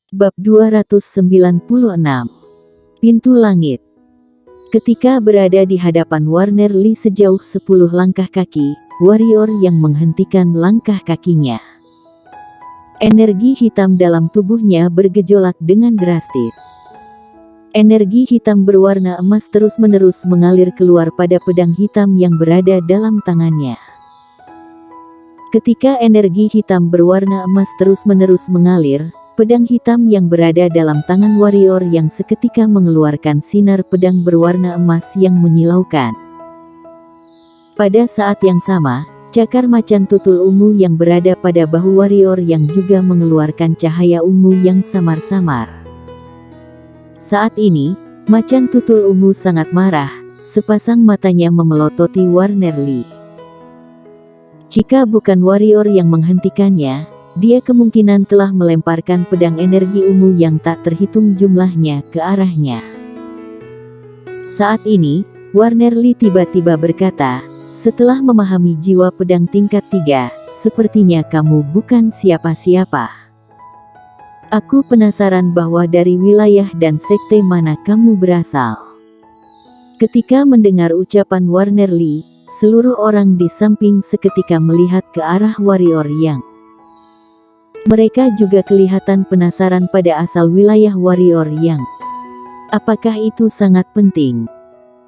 Bab 296. Pintu Langit. Ketika berada di hadapan Warner Lee sejauh 10 langkah kaki, warrior yang menghentikan langkah kakinya. Energi hitam dalam tubuhnya bergejolak dengan drastis. Energi hitam berwarna emas terus-menerus mengalir keluar pada pedang hitam yang berada dalam tangannya. Ketika energi hitam berwarna emas terus-menerus mengalir, pedang hitam yang berada dalam tangan warrior yang seketika mengeluarkan sinar pedang berwarna emas yang menyilaukan. Pada saat yang sama, cakar macan tutul ungu yang berada pada bahu warrior yang juga mengeluarkan cahaya ungu yang samar-samar. Saat ini, macan tutul ungu sangat marah, sepasang matanya memelototi Warner Lee. Jika bukan warrior yang menghentikannya, dia kemungkinan telah melemparkan pedang energi ungu yang tak terhitung jumlahnya ke arahnya. Saat ini, Warner Lee tiba-tiba berkata, setelah memahami jiwa pedang tingkat 3, sepertinya kamu bukan siapa-siapa. Aku penasaran bahwa dari wilayah dan sekte mana kamu berasal. Ketika mendengar ucapan Warner Lee, seluruh orang di samping seketika melihat ke arah warrior yang mereka juga kelihatan penasaran pada asal wilayah warrior yang. Apakah itu sangat penting?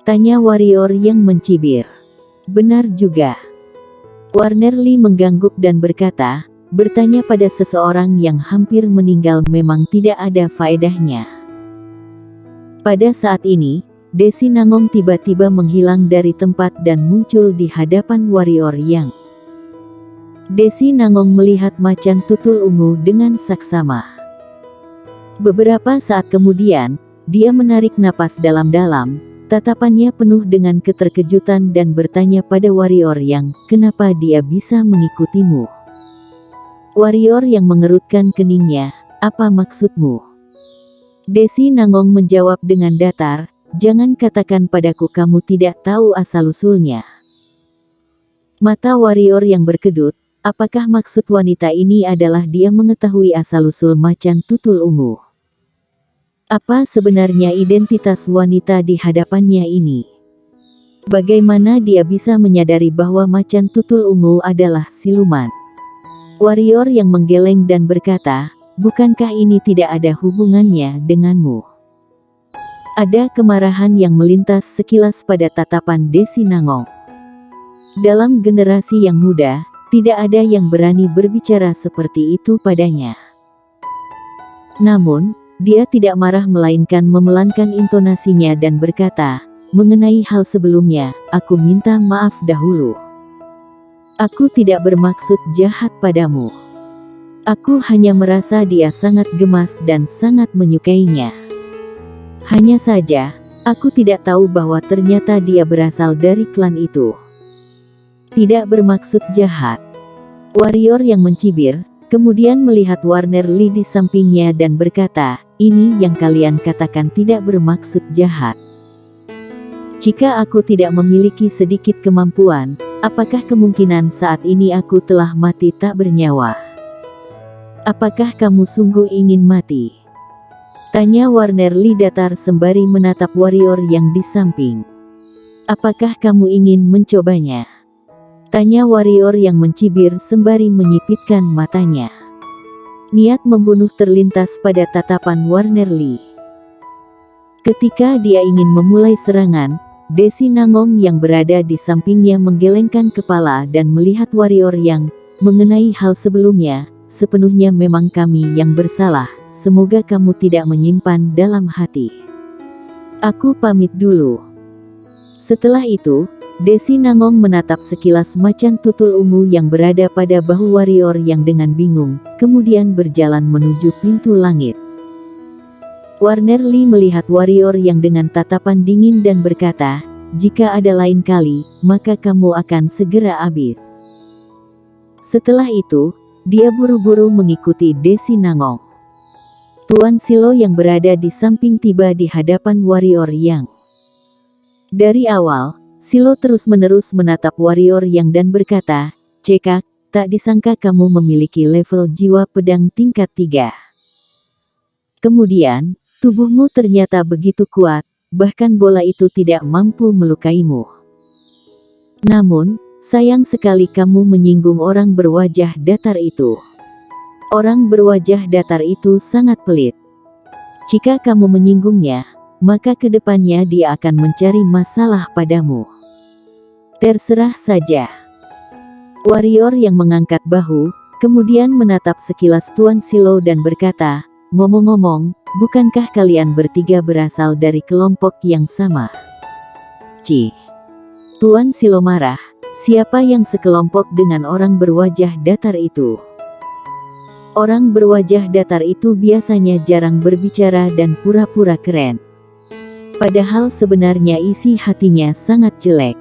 Tanya warrior yang mencibir. Benar juga. Warner Lee mengangguk dan berkata, bertanya pada seseorang yang hampir meninggal memang tidak ada faedahnya. Pada saat ini, Desi Nangong tiba-tiba menghilang dari tempat dan muncul di hadapan warrior yang. Desi Nangong melihat macan tutul ungu dengan saksama. Beberapa saat kemudian, dia menarik napas dalam-dalam, tatapannya penuh dengan keterkejutan dan bertanya pada warrior yang, kenapa dia bisa mengikutimu? Warrior yang mengerutkan keningnya, apa maksudmu? Desi Nangong menjawab dengan datar, jangan katakan padaku kamu tidak tahu asal-usulnya. Mata warrior yang berkedut, apakah maksud wanita ini adalah dia mengetahui asal-usul macan tutul ungu? Apa sebenarnya identitas wanita di hadapannya ini? Bagaimana dia bisa menyadari bahwa macan tutul ungu adalah siluman? Warrior yang menggeleng dan berkata, bukankah ini tidak ada hubungannya denganmu? Ada kemarahan yang melintas sekilas pada tatapan Desi Nangong. Dalam generasi yang muda, tidak ada yang berani berbicara seperti itu padanya. Namun, dia tidak marah melainkan memelankan intonasinya dan berkata, mengenai hal sebelumnya, aku minta maaf dahulu. Aku tidak bermaksud jahat padamu. Aku hanya merasa dia sangat gemas dan sangat menyukainya. Hanya saja, aku tidak tahu bahwa ternyata dia berasal dari klan itu. Tidak bermaksud jahat. Warrior yang mencibir, kemudian melihat Warner Lee di sampingnya dan berkata, ini yang kalian katakan tidak bermaksud jahat. Jika aku tidak memiliki sedikit kemampuan, apakah kemungkinan saat ini aku telah mati tak bernyawa? Apakah kamu sungguh ingin mati? Tanya Warner Lee datar sembari menatap warrior yang di samping. Apakah kamu ingin mencobanya? Tanya warrior yang mencibir sembari menyipitkan matanya. Niat membunuh terlintas pada tatapan Warner Lee. Ketika dia ingin memulai serangan, Desi Nangong yang berada di sampingnya menggelengkan kepala dan melihat warrior yang, mengenai hal sebelumnya, sepenuhnya memang kami yang bersalah, semoga kamu tidak menyimpan dalam hati. Aku pamit dulu. Setelah itu, Desi Nangong menatap sekilas macan tutul ungu yang berada pada bahu warrior yang dengan bingung, kemudian berjalan menuju pintu langit. Warner Lee melihat warrior yang dengan tatapan dingin dan berkata, jika ada lain kali, maka kamu akan segera habis. Setelah itu, dia buru-buru mengikuti Desi Nangong. Tuan Silo yang berada di samping tiba di hadapan warrior yang. Dari awal, Silo terus-menerus menatap warrior yang dan berkata, cekak, tak disangka kamu memiliki level jiwa pedang tingkat 3. Kemudian, tubuhmu ternyata begitu kuat, bahkan bola itu tidak mampu melukaimu. Namun, sayang sekali kamu menyinggung orang berwajah datar itu. Orang berwajah datar itu sangat pelit. Jika kamu menyinggungnya, maka kedepannya dia akan mencari masalah padamu. Terserah saja. Warrior yang mengangkat bahu, kemudian menatap sekilas Tuan Silo dan berkata, ngomong-ngomong, bukankah kalian bertiga berasal dari kelompok yang sama? Cih. Tuan Silo marah, siapa yang sekelompok dengan orang berwajah datar itu? Orang berwajah datar itu biasanya jarang berbicara dan pura-pura keren. Padahal sebenarnya isi hatinya sangat jelek.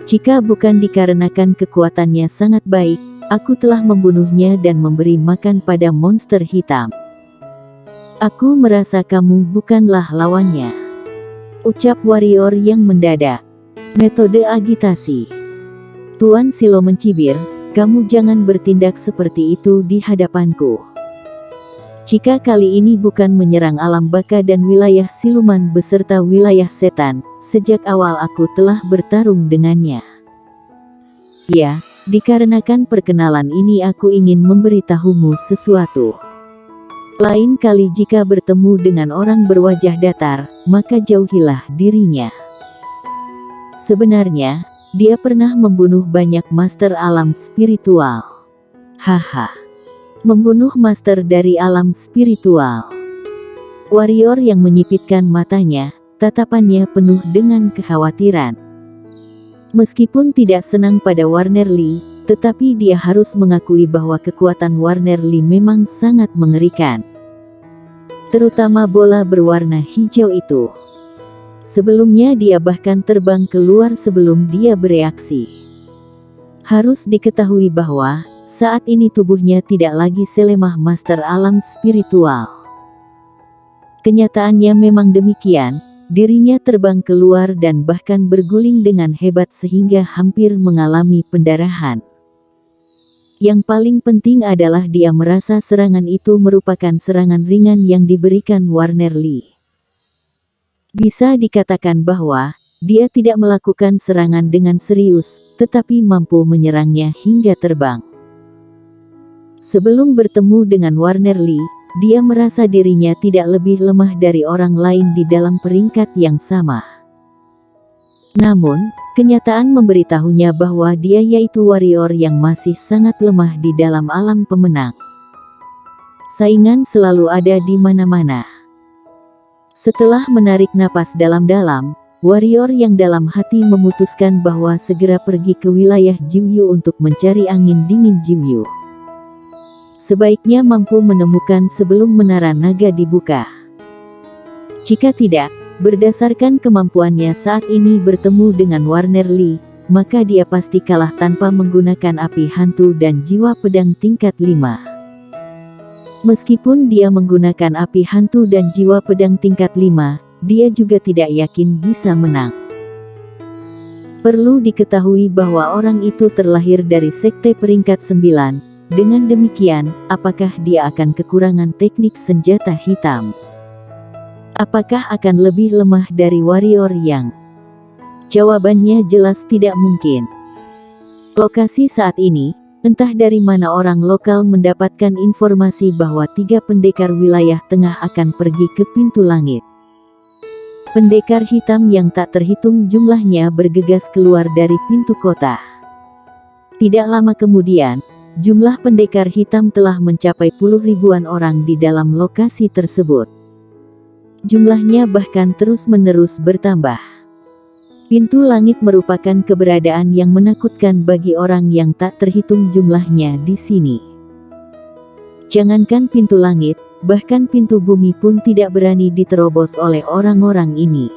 Jika bukan dikarenakan kekuatannya sangat baik, aku telah membunuhnya dan memberi makan pada monster hitam. Aku merasa kamu bukanlah lawannya, ucap warrior yang mendadak. Metode agitasi. Tuan Silo mencibir, kamu jangan bertindak seperti itu di hadapanku. Jika kali ini bukan menyerang alam baka dan wilayah siluman beserta wilayah setan, sejak awal aku telah bertarung dengannya. Ya, dikarenakan perkenalan ini aku ingin memberitahumu sesuatu. Lain kali jika bertemu dengan orang berwajah datar, maka jauhilah dirinya. Sebenarnya, dia pernah membunuh banyak master alam spiritual. Haha. Membunuh master dari alam spiritual. Warrior yang menyipitkan matanya, tatapannya penuh dengan kekhawatiran. Meskipun tidak senang pada Warner Lee, tetapi dia harus mengakui bahwa kekuatan Warner Lee memang sangat mengerikan. Terutama bola berwarna hijau itu. Sebelumnya dia bahkan terbang keluar sebelum dia bereaksi. Harus diketahui bahwa, saat ini tubuhnya tidak lagi selemah master alam spiritual. Kenyataannya memang demikian, dirinya terbang keluar dan bahkan berguling dengan hebat sehingga hampir mengalami pendarahan. Yang paling penting adalah dia merasa serangan itu merupakan serangan ringan yang diberikan Warner Lee. Bisa dikatakan bahwa, dia tidak melakukan serangan dengan serius, tetapi mampu menyerangnya hingga terbang. Sebelum bertemu dengan Warner Lee, dia merasa dirinya tidak lebih lemah dari orang lain di dalam peringkat yang sama. Namun, kenyataan memberitahunya bahwa dia yaitu warrior yang masih sangat lemah di dalam alam pemenang. Saingan selalu ada di mana-mana. Setelah menarik napas dalam-dalam, warrior yang dalam hati memutuskan bahwa segera pergi ke wilayah Jiuyu untuk mencari angin dingin Jiuyu. Sebaiknya mampu menemukan sebelum menara naga dibuka. Jika tidak, berdasarkan kemampuannya saat ini bertemu dengan Warner Lee, maka dia pasti kalah tanpa menggunakan api hantu dan jiwa pedang tingkat 5. Meskipun dia menggunakan api hantu dan jiwa pedang tingkat 5, dia juga tidak yakin bisa menang. Perlu diketahui bahwa orang itu terlahir dari sekte peringkat 9, dengan demikian, apakah dia akan kekurangan teknik senjata hitam? Apakah akan lebih lemah dari warrior yang? Jawabannya jelas tidak mungkin. Lokasi saat ini, entah dari mana orang lokal mendapatkan informasi bahwa 3 pendekar wilayah tengah akan pergi ke pintu langit. Pendekar hitam yang tak terhitung jumlahnya bergegas keluar dari pintu kota. Tidak lama kemudian, jumlah pendekar hitam telah mencapai puluh ribuan orang di dalam lokasi tersebut. Jumlahnya bahkan terus-menerus bertambah. Pintu langit merupakan keberadaan yang menakutkan bagi orang yang tak terhitung jumlahnya di sini. Jangankan pintu langit, bahkan pintu bumi pun tidak berani diterobos oleh orang-orang ini.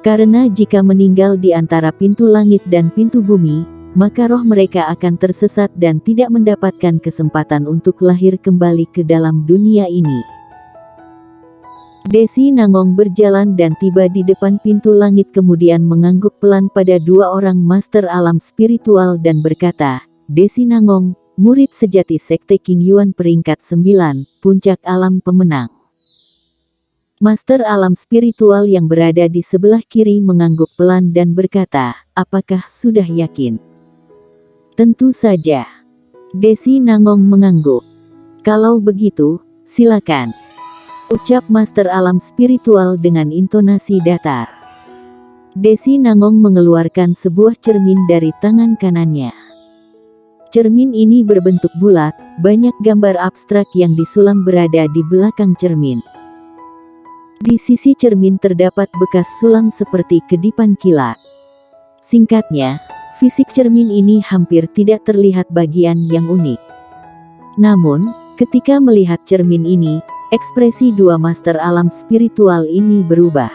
Karena jika meninggal di antara pintu langit dan pintu bumi, maka roh mereka akan tersesat dan tidak mendapatkan kesempatan untuk lahir kembali ke dalam dunia ini. Desi Nangong berjalan dan tiba di depan pintu langit kemudian mengangguk pelan pada 2 orang master alam spiritual dan berkata, Desi Nangong, murid sejati Sekte King Yuan peringkat 9, puncak alam pemenang. Master alam spiritual yang berada di sebelah kiri mengangguk pelan dan berkata, apakah sudah yakin? Tentu saja. Desi Nangong mengangguk. Kalau begitu, silakan. Ucap Master alam spiritual dengan intonasi datar. Desi Nangong mengeluarkan sebuah cermin dari tangan kanannya. Cermin ini berbentuk bulat, banyak gambar abstrak yang disulam berada di belakang cermin. Di sisi cermin terdapat bekas sulam seperti kedipan kilat. Singkatnya, fisik cermin ini hampir tidak terlihat bagian yang unik. Namun, ketika melihat cermin ini, ekspresi dua master alam spiritual ini berubah.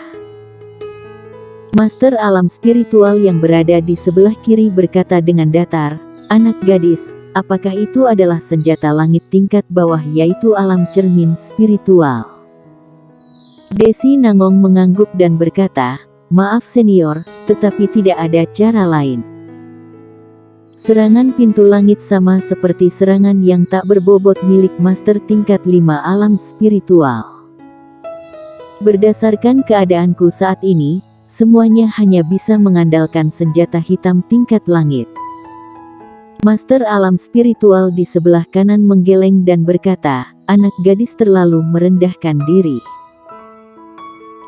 Master alam spiritual yang berada di sebelah kiri berkata dengan datar, anak gadis, apakah itu adalah senjata langit tingkat bawah yaitu alam cermin spiritual? Desi Nangong mengangguk dan berkata, maaf senior, tetapi tidak ada cara lain. Serangan pintu langit sama seperti serangan yang tak berbobot milik master tingkat 5 alam spiritual. Berdasarkan keadaanku saat ini, semuanya hanya bisa mengandalkan senjata hitam tingkat langit. Master alam spiritual di sebelah kanan menggeleng dan berkata, anak gadis terlalu merendahkan diri.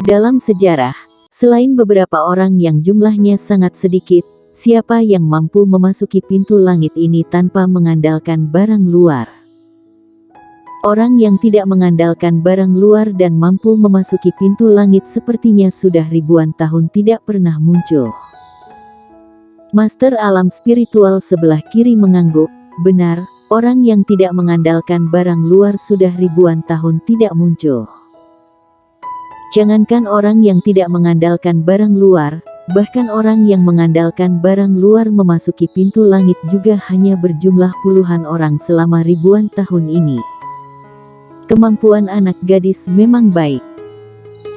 Dalam sejarah, selain beberapa orang yang jumlahnya sangat sedikit, siapa yang mampu memasuki pintu langit ini tanpa mengandalkan barang luar? Orang yang tidak mengandalkan barang luar dan mampu memasuki pintu langit sepertinya sudah ribuan tahun tidak pernah muncul. Master alam spiritual sebelah kiri mengangguk, benar, orang yang tidak mengandalkan barang luar sudah ribuan tahun tidak muncul. Jangankan orang yang tidak mengandalkan barang luar, bahkan orang yang mengandalkan barang luar memasuki pintu langit juga hanya berjumlah puluhan orang selama ribuan tahun ini. Kemampuan anak gadis memang baik.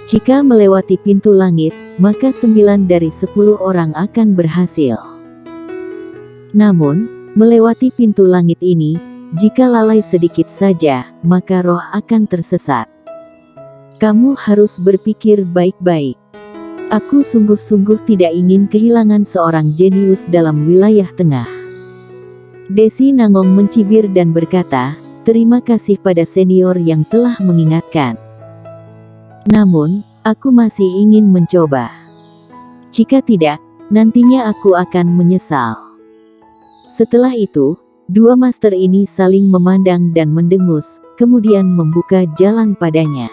Jika melewati pintu langit, maka 9 dari 10 orang akan berhasil. Namun, melewati pintu langit ini, jika lalai sedikit saja, maka roh akan tersesat. Kamu harus berpikir baik-baik. Aku sungguh-sungguh tidak ingin kehilangan seorang jenius dalam wilayah tengah. Desi Nangong mencibir dan berkata, terima kasih pada senior yang telah mengingatkan. Namun, aku masih ingin mencoba. Jika tidak, nantinya aku akan menyesal. Setelah itu, dua master ini saling memandang dan mendengus, kemudian membuka jalan padanya.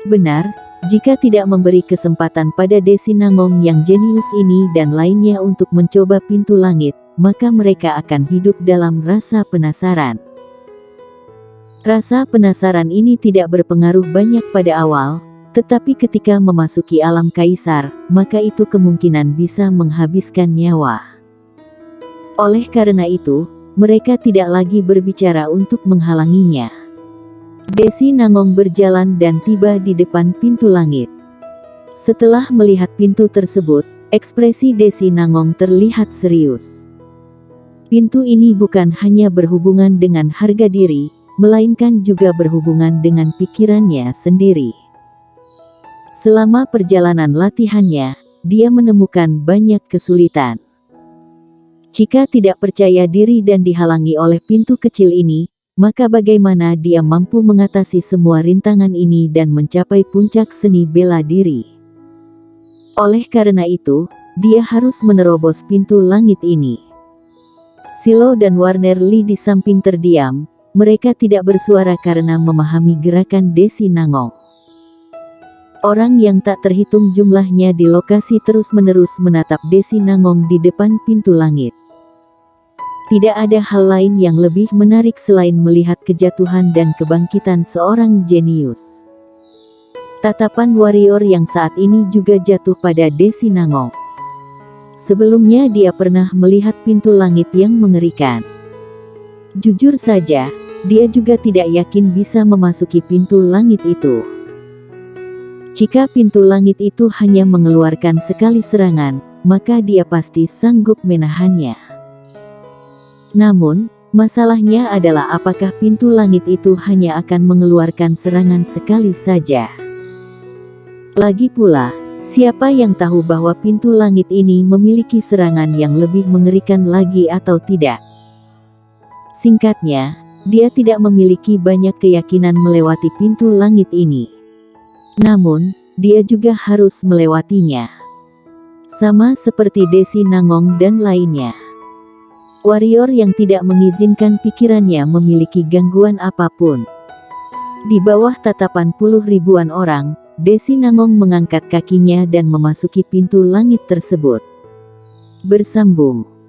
Benar, jika tidak memberi kesempatan pada Desi Nangong yang jenius ini dan lainnya untuk mencoba pintu langit, maka mereka akan hidup dalam rasa penasaran. Rasa penasaran ini tidak berpengaruh banyak pada awal, tetapi ketika memasuki alam kaisar, maka itu kemungkinan bisa menghabiskan nyawa. Oleh karena itu, mereka tidak lagi berbicara untuk menghalanginya. Desi Nangong berjalan dan tiba di depan pintu langit. Setelah melihat pintu tersebut, ekspresi Desi Nangong terlihat serius. Pintu ini bukan hanya berhubungan dengan harga diri, melainkan juga berhubungan dengan pikirannya sendiri. Selama perjalanan latihannya, dia menemukan banyak kesulitan. Jika tidak percaya diri dan dihalangi oleh pintu kecil ini, maka bagaimana dia mampu mengatasi semua rintangan ini dan mencapai puncak seni bela diri? Oleh karena itu, dia harus menerobos pintu langit ini. Silo dan Warner Lee di samping terdiam. Mereka tidak bersuara karena memahami gerakan Desi Nangong. Orang yang tak terhitung jumlahnya di lokasi terus-menerus menatap Desi Nangong di depan pintu langit. Tidak ada hal lain yang lebih menarik selain melihat kejatuhan dan kebangkitan seorang jenius. Tatapan warrior yang saat ini juga jatuh pada Desi Nangong. Sebelumnya dia pernah melihat pintu langit yang mengerikan. Jujur saja, dia juga tidak yakin bisa memasuki pintu langit itu. Jika pintu langit itu hanya mengeluarkan sekali serangan, maka dia pasti sanggup menahannya. Namun, masalahnya adalah apakah pintu langit itu hanya akan mengeluarkan serangan sekali saja. Lagi pula, siapa yang tahu bahwa pintu langit ini memiliki serangan yang lebih mengerikan lagi atau tidak? Singkatnya, dia tidak memiliki banyak keyakinan melewati pintu langit ini. Namun, dia juga harus melewatinya. Sama seperti Desi Nangong dan lainnya. Warrior yang tidak mengizinkan pikirannya memiliki gangguan apapun. Di bawah tatapan puluh ribuan orang, Desi Nangong mengangkat kakinya dan memasuki pintu langit tersebut. Bersambung.